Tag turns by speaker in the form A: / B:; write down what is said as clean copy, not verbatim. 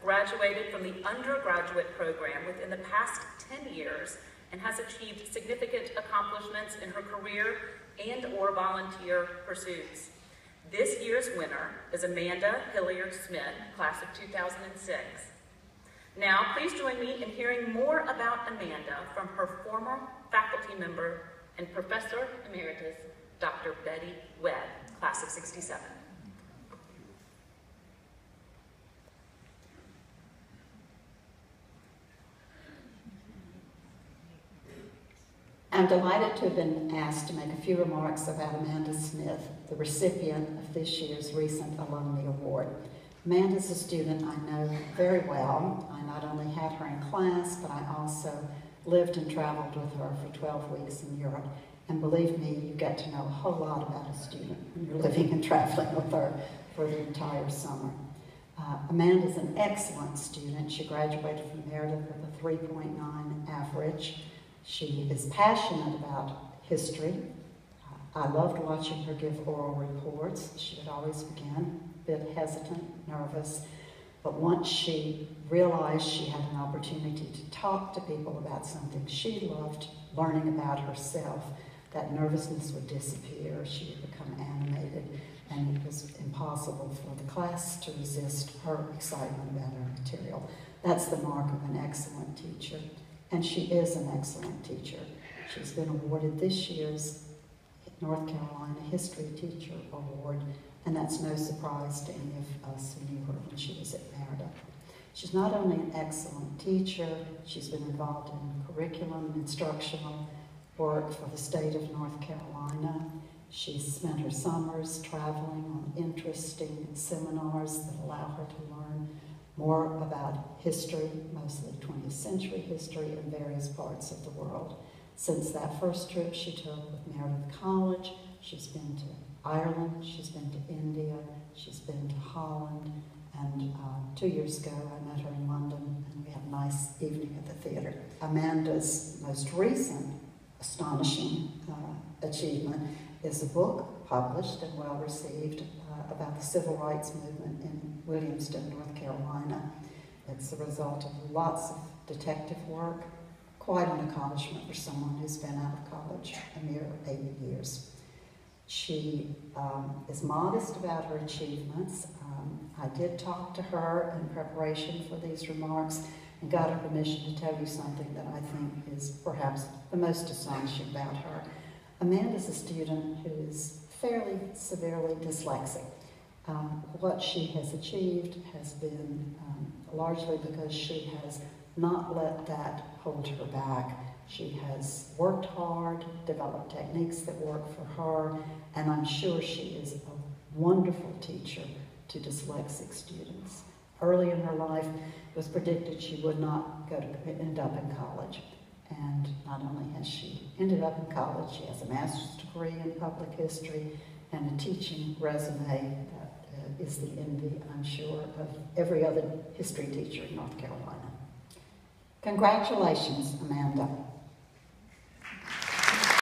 A: graduated from the undergraduate program within the past 10 years and has achieved significant accomplishments in her career and/or volunteer pursuits. This year's winner is Amanda Hilliard-Smith, class of 2006. Now, please join me in hearing more about Amanda from her former faculty member and Professor Emeritus, Dr. Betty Webb, class of 67.
B: I'm delighted to have been asked to make a few remarks about Amanda Smith, the recipient of this year's recent Alumnae Award. Amanda's a student I know very well. I not only had her in class, but I also lived and traveled with her for 12 weeks in Europe. And believe me, you get to know a whole lot about a student when you're living and traveling with her for the entire summer. Amanda's an excellent student. She graduated from Meredith with a 3.9 average. She is passionate about history. I loved watching her give oral reports. She would always begin a bit hesitant, nervous, but once she realized she had an opportunity to talk to people about something she loved learning about herself, that nervousness would disappear, she would become animated, and it was impossible for the class to resist her excitement about her material. That's the mark of an excellent teacher. And she is an excellent teacher. She's been awarded this year's North Carolina History Teacher Award, and that's no surprise to any of us who knew her when she was at Meredith. She's not only an excellent teacher, she's been involved in curriculum and instructional work for the state of North Carolina. She's spent her summers traveling on interesting seminars that allow her to learn more about history, mostly 20th century history in various parts of the world. Since that first trip she took with Meredith College, she's been to Ireland, she's been to India, she's been to Holland, and 2 years ago I met her in London and we had a nice evening at the theater. Amanda's most recent astonishing achievement is a book published and well received about the civil rights movement in Williamston, North Carolina. It's the result of lots of detective work, quite an accomplishment for someone who's been out of college a mere 8 years. She is modest about her achievements. I did talk to her in preparation for these remarks and got her permission to tell you something that I think is perhaps the most astonishing about her. Amanda's a student who is fairly severely dyslexic. What she has achieved has been largely because she has not let that hold her back. She has worked hard, developed techniques that work for her, and I'm sure she is a wonderful teacher to dyslexic students. Early in her life, it was predicted she would not end up in college. And not only has she ended up in college, she has a master's degree in public history and a teaching resume that is the envy, I'm sure, of every other history teacher in North Carolina. Congratulations, Amanda.